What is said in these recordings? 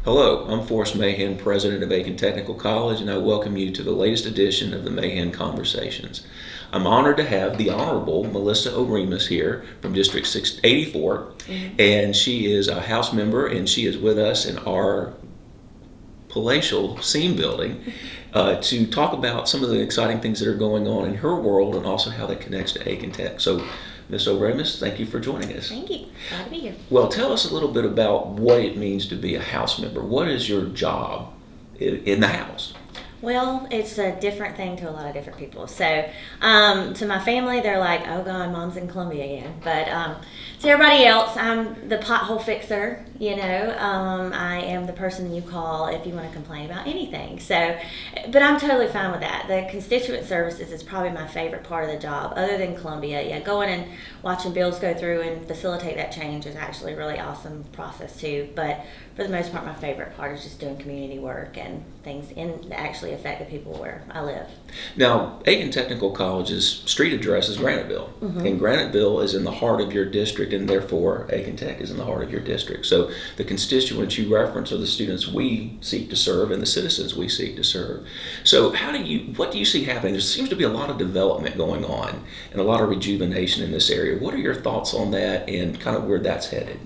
Hello, I'm Forrest Mahan, President of Aiken Technical College, and I welcome you to the latest edition of the Mahan Conversations. I'm honored to have the Honorable Melissa Oremus here from District 684, and she is a House member, and she is with us in our palatial scene building to talk about some of the exciting things that are going on in her world and also how that connects to Aiken Tech. So, Ms. Oremus, thank you for joining us. Thank you. Glad to be here. Well, tell us a little bit about what it means to be a House member. What is your job in the House? Well, it's a different thing to a lot of different people. So, to my family, they're like, "Oh God, Mom's in Columbia again." But to everybody else, I'm the pothole fixer. I am the person you call if you want to complain about anything. So, but I'm totally fine with that. The constituent services is probably my favorite part of the job, other than Columbia. Yeah, going and watching bills go through and facilitate that change is actually a really awesome process too. But for the most part, my favorite part is just doing community work and things that actually affect the people where I live. Now, Aiken Technical College's street address is Graniteville, and Graniteville is in the heart of your district, and therefore Aiken Tech is in the heart of your district. So the constituents you reference are the students we seek to serve and the citizens we seek to serve. So what do you see happening? There seems to be a lot of development going on and a lot of rejuvenation in this area. What are your thoughts on that and kind of where that's headed?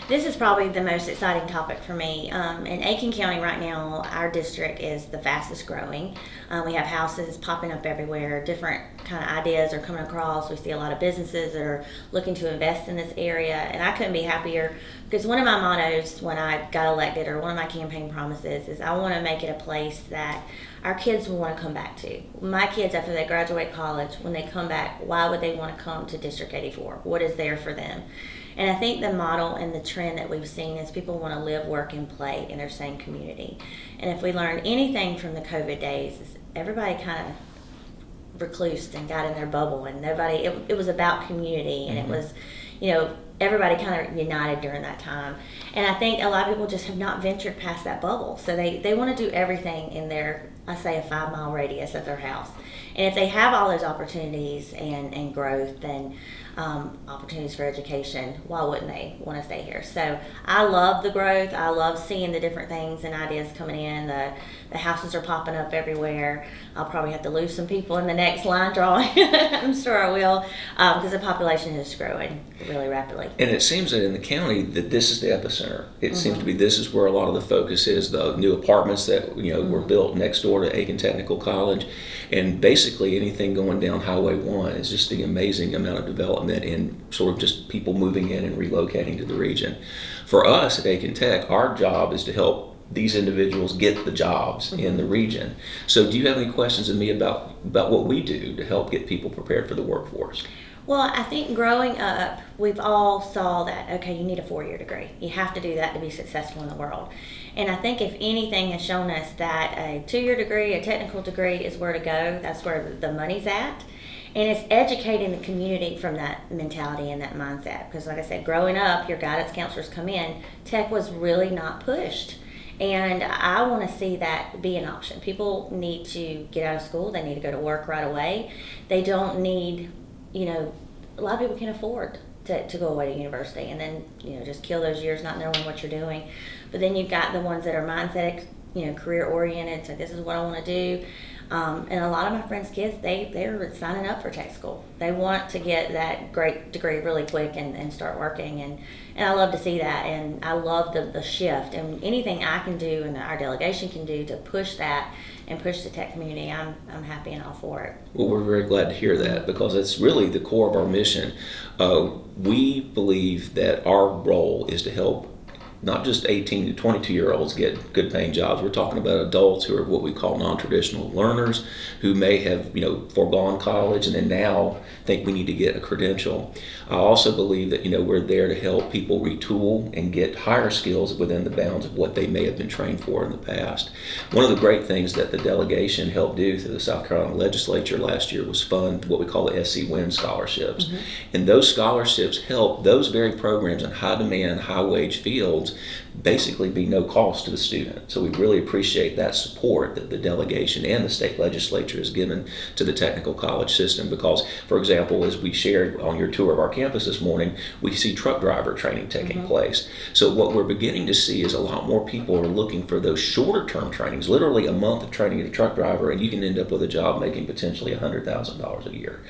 This is probably the most exciting topic for me. In Aiken County right now, our district is the fastest growing. We have houses popping up everywhere. Different kind of ideas are coming across. We see a lot of businesses that are looking to invest in this area, and I couldn't be happier because one of my mottos when I got elected, or one of my campaign promises, is I want to make it a place that our kids will want to come back to. My kids, after they graduate college, when they come back, why would they want to come to District 84? What is there for them? And I think the model and the trend that we've seen is people want to live, work, and play in their same community. And if we learned anything from the COVID days, is everybody kind of reclused and got in their bubble, and it was about community, and it was, everybody kind of united during that time. And I think a lot of people just have not ventured past that bubble. So they want to do everything in their, I say, a 5-mile radius of their house. And if they have all those opportunities and growth and opportunities for education, why wouldn't they want to stay here? So I love the growth. I love seeing the different things and ideas coming in. The houses are popping up everywhere. I'll probably have to lose some people in the next line drawing. I'm sure I will, because the population is growing really rapidly. And it seems that in the county that this is the epicenter. It seems to be this is where a lot of the focus is. The new apartments that were built next door to Aiken Technical College, and basically anything going down Highway 1 is just the amazing amount of development and sort of just people moving in and relocating to the region. For us at Aiken Tech, our job is to help these individuals get the jobs in the region. So do you have any questions of me about what we do to help get people prepared for the workforce? Well, I think growing up, we've all saw that, okay, you need a 4-year degree. You have to do that to be successful in the world. And I think if anything has shown us that a 2-year degree, a technical degree is where to go, that's where the money's at. And it's educating the community from that mentality and that mindset. Because like I said, growing up, your guidance counselors come in, tech was really not pushed. And I want to see that be an option. People need to get out of school. They need to go to work right away. They don't need, a lot of people can't afford to go away to university and then, just kill those years not knowing what you're doing. But then you've got the ones that are mindset, career oriented. So this is what I want to do. And a lot of my friends' kids, they're signing up for tech school. They want to get that great degree really quick and start working. And I love to see that. And I love the shift. And anything I can do and our delegation can do to push that and push the tech community, I'm happy and all for it. Well, we're very glad to hear that because it's really the core of our mission. We believe that our role is to help not just 18 to 22-year-olds get good paying jobs. We're talking about adults who are what we call non-traditional learners who may have, foregone college and then now think we need to get a credential. I also believe that, we're there to help people retool and get higher skills within the bounds of what they may have been trained for in the past. One of the great things that the delegation helped do through the South Carolina legislature last year was fund what we call the SC WIN scholarships. And those scholarships help those very programs in high demand, high wage fields basically be no cost to the student. So we really appreciate that support that the delegation and the state legislature has given to the technical college system because, for example, as we shared on your tour of our campus this morning, we see truck driver training taking place. So what we're beginning to see is a lot more people are looking for those shorter term trainings, literally a month of training as a truck driver, and you can end up with a job making potentially $100,000 a year.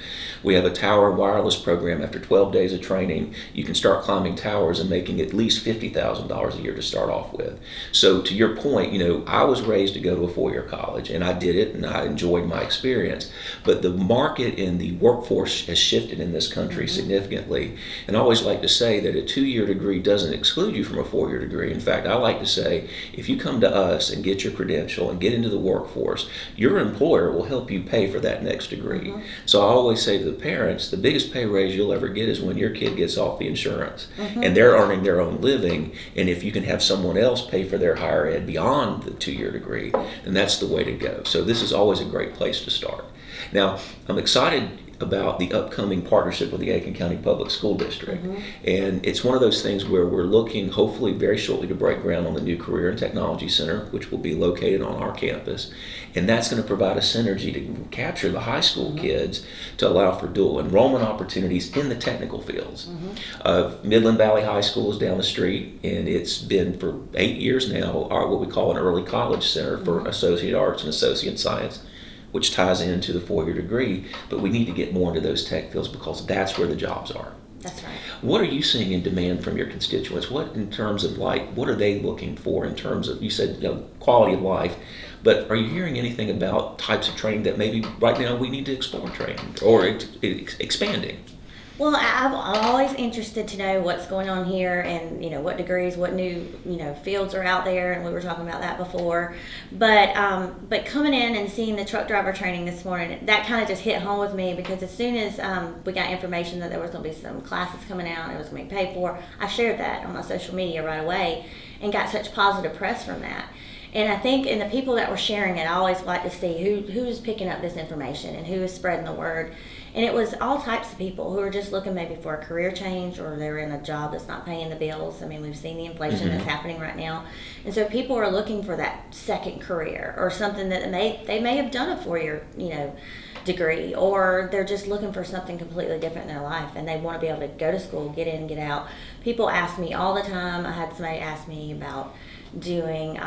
We have a tower and wireless program. After 12 days of training, you can start climbing towers and making at least $50,000 a year to start off with. So to your point, I was raised to go to a four-year college, and I did it, and I enjoyed my experience. But the market and the workforce has shifted in this country significantly. And I always like to say that a two-year degree doesn't exclude you from a four-year degree. In fact, I like to say, if you come to us and get your credential and get into the workforce, your employer will help you pay for that next degree. So I always say to the parents, the biggest pay raise you'll ever get is when your kid gets off the insurance and they're earning their own living. And if you can have someone else pay for their higher ed beyond the two-year degree, then that's the way to go. So this is always a great place to start. Now, I'm excited about the upcoming partnership with the Aiken County Public School District. And it's one of those things where we're looking hopefully very shortly to break ground on the new Career and Technology Center, which will be located on our campus. And that's going to provide a synergy to capture the high school kids to allow for dual enrollment opportunities in the technical fields. Midland Valley High School is down the street, and it's been for 8 years now what we call an early college center for associate arts and associate science, which ties into the four-year degree, but we need to get more into those tech fields because that's where the jobs are. That's right. What are you seeing in demand from your constituents? What in terms of what are they looking for in terms of, you said, quality of life, but are you hearing anything about types of training that maybe right now we need to explore training or expanding? Well, I'm always interested to know what's going on here and, what degrees, what new, fields are out there. And we were talking about that before. But coming in and seeing the truck driver training this morning, that kind of just hit home with me because as soon as we got information that there was going to be some classes coming out and it was going to be paid for, I shared that on my social media right away and got such positive press from that. And I think in the people that were sharing it, I always like to see who is picking up this information and who is spreading the word. And it was all types of people who are just looking maybe for a career change or they're in a job that's not paying the bills. I mean, we've seen the inflation that's happening right now. And so people are looking for that second career or something that they may have done a four-year, degree, or they're just looking for something completely different in their life and they want to be able to go to school, get in, get out. People ask me all the time. I had somebody ask me about doing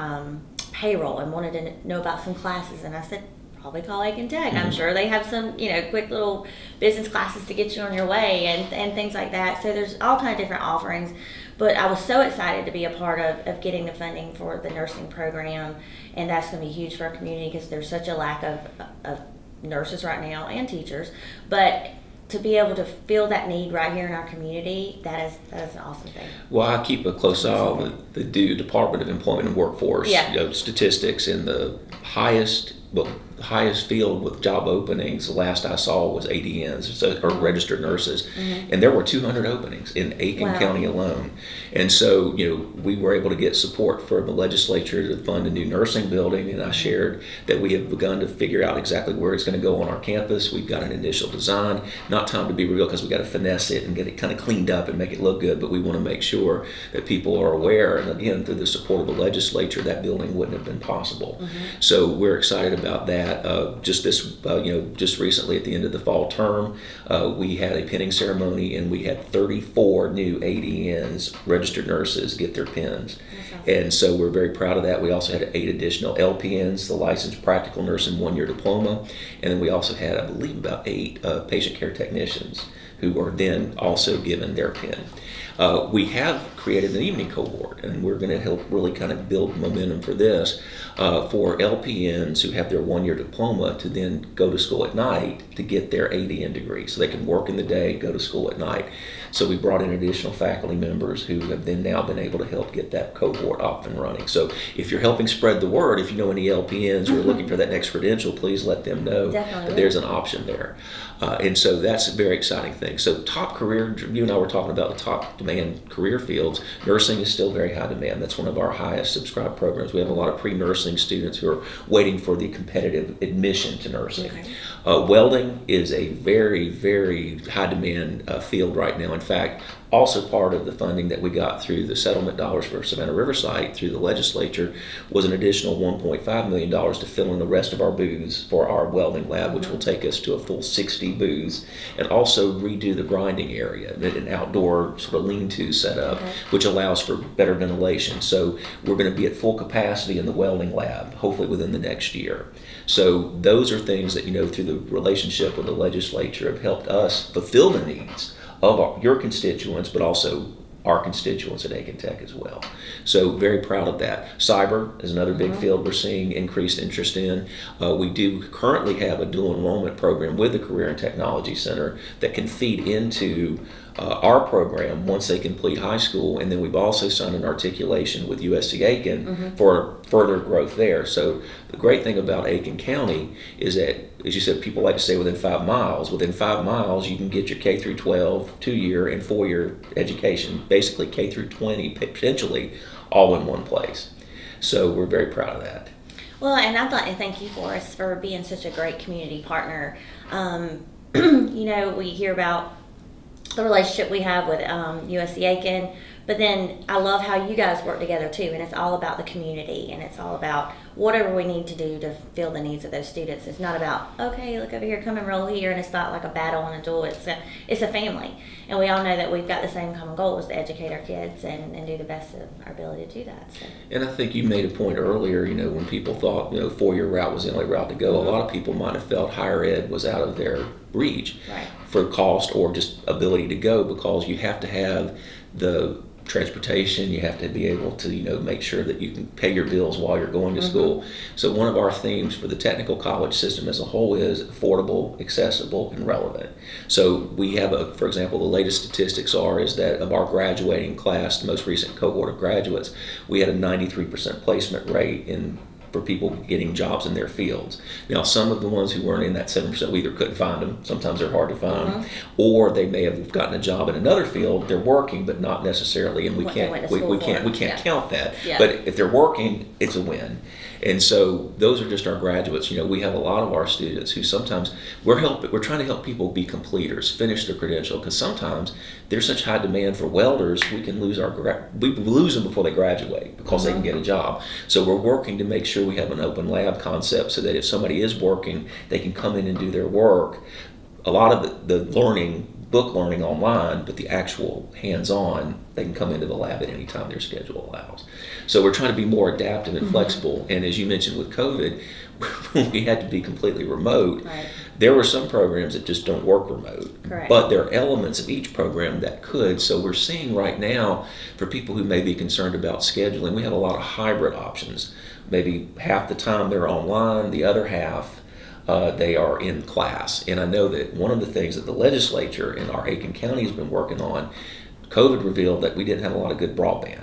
payroll and wanted to know about some classes, and I said, probably call Aiken Tech. I'm sure they have some, quick little business classes to get you on your way and things like that. So there's all kinds of different offerings. But I was so excited to be a part of getting the funding for the nursing program, and that's going to be huge for our community because there's such a lack of nurses right now and teachers. But to be able to fill that need right here in our community, that is an awesome thing. Well, I keep a close eye on the Department of Employment and Workforce statistics, and the highest field with job openings, the last I saw was ADNs, or registered nurses, and there were 200 openings in Aiken County alone. And so, we were able to get support from the legislature to fund a new nursing building, and I shared that we have begun to figure out exactly where it's going to go on our campus. We've got an initial design, not time to be real because we got to finesse it and get it kind of cleaned up and make it look good, but we want to make sure that people are aware, and again, through the support of the legislature, that building wouldn't have been possible. So we're excited about that. Just recently at the end of the fall term, we had a pinning ceremony and we had 34 new ADNs, registered nurses, get their pins. Awesome. And so we're very proud of that. We also had 8 additional LPNs, the licensed practical nurse in 1-year diploma. And then we also had, I believe, about 8 patient care technicians who are then also given their pin. We have created an evening cohort, and we're going to help really kind of build momentum for this for LPNs who have their 1-year diploma to then go to school at night to get their ADN degree. So they can work in the day, go to school at night. So we brought in additional faculty members who have then now been able to help get that cohort up and running. So if you're helping spread the word, if you know any LPNs who are looking for that next credential, please let them know that there's an option there. And so that's a very exciting thing. So top career, you and I were talking about the top demand career fields. Nursing is still very high demand. That's one of our highest subscribed programs. We have a lot of pre-nursing students who are waiting for the competitive admission to nursing. Welding is a very, very high demand field right now. In fact, Also part of the funding that we got through the settlement dollars for Savannah River site through the legislature was an additional $1.5 million to fill in the rest of our booths for our welding lab, which will take us to a full 60 booths, and also redo the grinding area, an outdoor sort of lean-to setup, which allows for better ventilation. So we're going to be at full capacity in the welding lab, hopefully within the next year. So those are things that, through the relationship with the legislature have helped us fulfill the needs of your constituents, but also our constituents at Aiken Tech as well. So very proud of that. Cyber is another big field we're seeing increased interest in. We do currently have a dual enrollment program with the Career and Technology Center that can feed into our program once they complete high school, and then we've also signed an articulation with USC Aiken for further growth there. So the great thing about Aiken County is that, as you said, people like to say within 5 miles. Within 5 miles, you can get your K through 12, 2-year and 4-year education, basically K through 20 potentially, all in one place. So we're very proud of that. Well, and I'd like to thank you, Forrest, for being such a great community partner. We hear about the relationship we have with USC Aiken, but then I love how you guys work together too, and it's all about the community, and it's all about whatever we need to do to fill the needs of those students. It's not about, okay, look over here, come and roll here, and it's not like a battle and a duel. It's a family, and we all know that we've got the same common goal, is to educate our kids and do the best of our ability to do that. So. And I think you made a point earlier, when people thought, 4-year route was the only route to go, a lot of people might have felt higher ed was out of their reach for cost or just ability to go, because you have to have the transportation, you have to be able to make sure that you can pay your bills while you're going to school. So one of our themes for the technical college system as a whole is affordable, accessible, and relevant. So we have for example, the latest statistics is that of our graduating class, the most recent cohort of graduates, we had a 93% placement rate for people getting jobs in their fields. Now, some of the ones who weren't in that 7%, we either couldn't find them, sometimes they're hard to find, or they may have gotten a job in another field, they're working, but not necessarily, and we can't count that. Yeah. But if they're working, it's a win. And so those are just our graduates. We have a lot of our students who sometimes we're trying to help people be completers, finish their credential, because sometimes there's such high demand for welders, we lose them before they graduate because they can get a job. So we're working to make sure we have an open lab concept so that if somebody is working, they can come in and do their work. A lot of the book learning online, but the actual hands-on, they can come into the lab at any time their schedule allows. So we're trying to be more adaptive and flexible. And as you mentioned with COVID, we had to be completely remote. Right. There were some programs that just don't work remote. Correct. But there are elements of each program that could. So we're seeing right now, for people who may be concerned about scheduling, we have a lot of hybrid options. Maybe half the time they're online, the other half they are in class. And I know that one of the things that the legislature in our Aiken County has been working on, COVID revealed that we didn't have a lot of good broadband.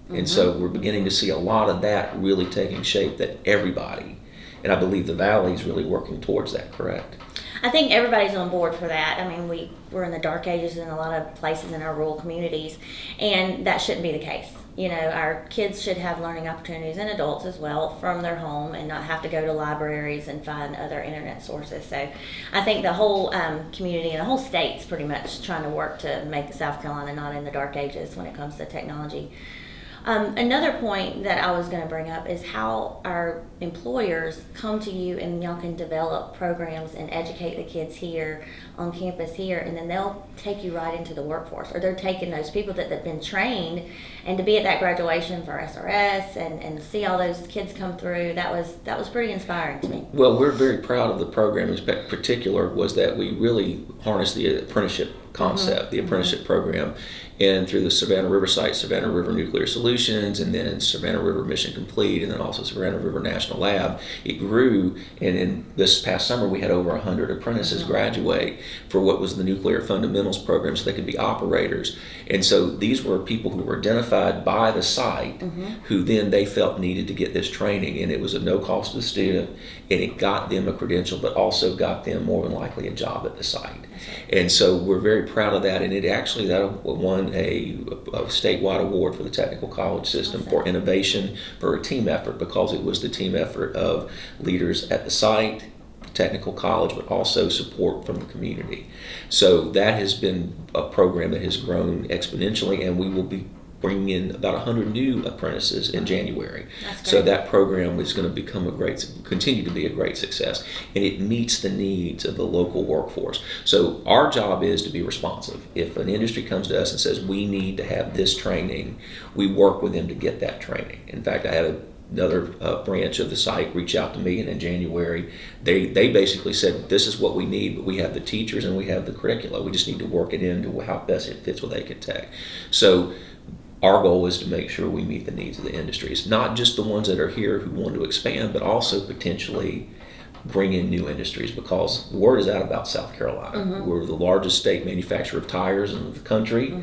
And so we're beginning to see a lot of that really taking shape, that everybody, and I believe the Valley is really working towards that, correct? I think everybody's on board for that. I mean, we're in the dark ages in a lot of places in our rural communities, and that shouldn't be the case. Our kids should have learning opportunities, and adults as well, from their home, and not have to go to libraries and find other internet sources. So I think the whole community and the whole state's pretty much trying to work to make South Carolina not in the dark ages when it comes to technology. Another point that I was going to bring up is how our employers come to you and y'all can develop programs and educate the kids here on campus here, and then they'll take you right into the workforce, or they're taking those people that have been trained, and to be at that graduation for SRS and see all those kids come through, that was pretty inspiring to me. Well, we're very proud of the program. In particular was that we really harnessed the apprenticeship concept, the apprenticeship program, and through the Savannah River site, Savannah River Nuclear Solutions, and then Savannah River Mission Complete, and then also Savannah River National Lab, it grew, and in this past summer we had over 100 apprentices graduate for what was the Nuclear Fundamentals program, so they could be operators. And so these were people who were identified by the site, who then they felt needed to get this training, and it was at no cost to the student, and it got them a credential, but also got them more than likely a job at the site. And so we're very proud of that, and it actually that won a statewide award for the technical college system for innovation for a team effort, because it was the team effort of leaders at the site, Technical College, but also support from the community. So that has been a program that has grown exponentially, and we will be bringing in about 100 new apprentices in January. So that program is going to continue to be a great success, and it meets the needs of the local workforce. So our job is to be responsive. If an industry comes to us and says we need to have this training, we work with them to get that training. In fact, I had another branch of the site reach out to me, and in January they basically said, this is what we need, but we have the teachers and we have the curricula. We just need to work it into how best it fits with Aiken Tech. So our goal is to make sure we meet the needs of the industries, not just the ones that are here who want to expand, but also potentially bring in new industries, because the word is out about South Carolina. We're the largest state manufacturer of tires in the country,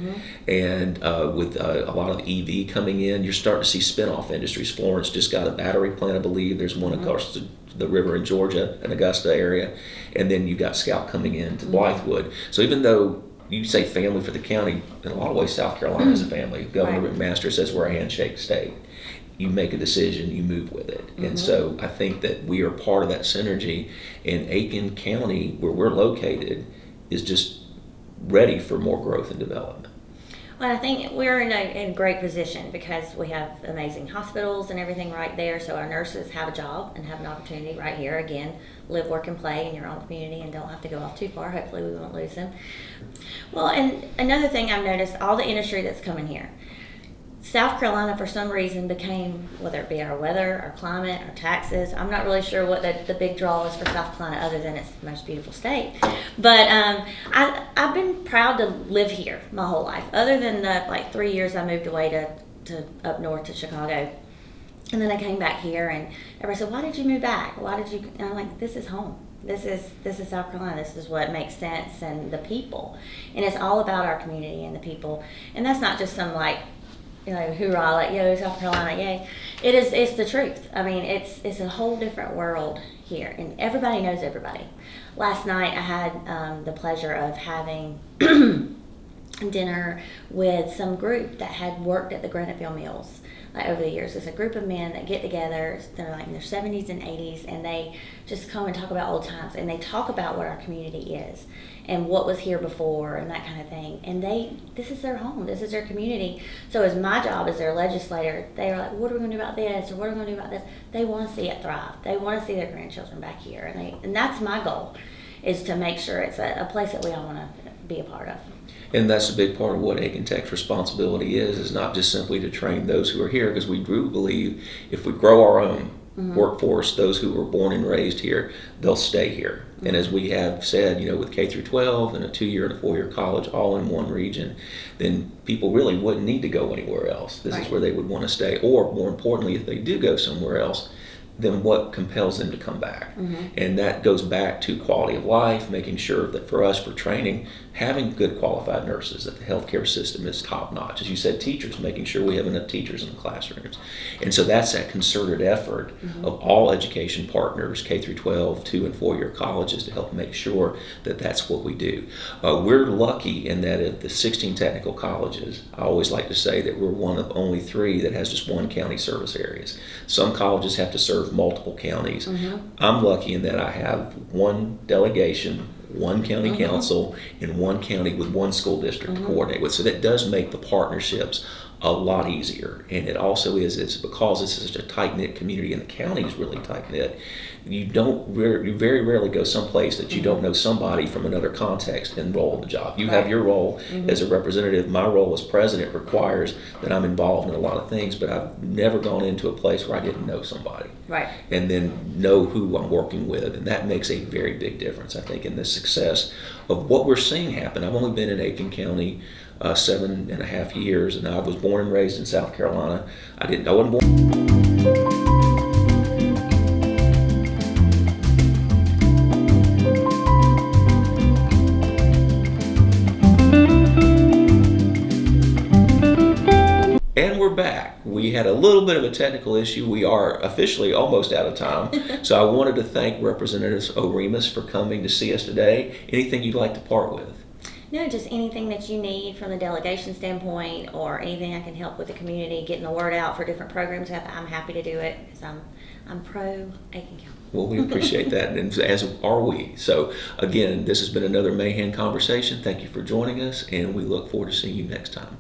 and with a lot of EV coming in, you're starting to see spin-off industries. Florence just got a battery plant, I believe. There's one across the river in Georgia, in Augusta area, and then you've got Scout coming in to Blythewood. So even though you say family for the county, in a lot of ways South Carolina is a family. Governor McMaster says we're a handshake state. You make a decision, you move with it. And so I think that we are part of that synergy, and Aiken County, where we're located, is just ready for more growth and development. Well, I think we're in a great position because we have amazing hospitals and everything right there. So our nurses have a job and have an opportunity right here. Again, live, work, and play in your own community and don't have to go off too far. Hopefully we won't lose them. Well, and another thing I've noticed, all the industry that's coming here, South Carolina for some reason became, whether it be our weather, our climate, our taxes, I'm not really sure what the big draw is for South Carolina other than it's the most beautiful state. But I've been proud to live here my whole life. Other than the 3 years I moved away to up north to Chicago. And then I came back here and everybody said, why did you move back? Why did you? And I'm like, this is home. This is South Carolina. This is what makes sense, and the people. And it's all about our community and the people. And that's not just some hoorah, yo, South Carolina, yay. It's the truth. I mean, it's a whole different world here, and everybody knows everybody. Last night I had the pleasure of having dinner with some group that had worked at the Graniteville Mills over the years. It's a group of men that get together. They're in their 70s and 80s, and they just come and talk about old times, and they talk about what our community is and what was here before and that kind of thing. And this is their home, this is their community. So as my job as their legislator, they are like, what are we going to do about this, or what are we going to do about this? They want to see it thrive. They want to see their grandchildren back here, and that's my goal, is to make sure it's a place that we all want to be a part of. And that's a big part of what Aiken Tech's responsibility is not just simply to train those who are here, because we do believe if we grow our own workforce, those who were born and raised here, they'll stay here. And as we have said, with K through 12 and a 2-year and a 4-year college all in one region, then people really wouldn't need to go anywhere else. This is where they would want to stay. Or more importantly, if they do go somewhere else, then what compels them to come back? And that goes back to quality of life, making sure that for us, for training, having good qualified nurses, that the healthcare system is top notch. As you said, teachers, making sure we have enough teachers in the classrooms. And so that's that concerted effort of all education partners, K through 12, 2 and 4-year colleges, to help make sure that that's what we do. We're lucky in that of the 16 technical colleges, I always like to say that we're one of only 3 that has just one county service areas. Some colleges have to serve multiple counties. I'm lucky in that I have one delegation, one county council, and one county with one school district to coordinate with. So that does make the partnerships a lot easier. And it also it's because this is such a tight-knit community and the county is really tight-knit, you very rarely go someplace that you don't know somebody from another context and role in the job. You have your role as a representative. My role as president requires that I'm involved in a lot of things, but I've never gone into a place where I didn't know somebody. And then know who I'm working with, and that makes a very big difference, I think, in the success of what we're seeing happen. I've only been in Aiken County 7.5 years, and I was born and raised in South Carolina. I wasn't born. And we're back. We had a little bit of a technical issue. We are officially almost out of time. So I wanted to thank Representative Oremus for coming to see us today. Anything you'd like to part with? No, just anything that you need from the delegation standpoint, or anything I can help with the community, getting the word out for different programs. I'm happy to do it because I'm pro Aiken County. Well, we appreciate that, and as are we. So, again, this has been another Mahan Conversation. Thank you for joining us, and we look forward to seeing you next time.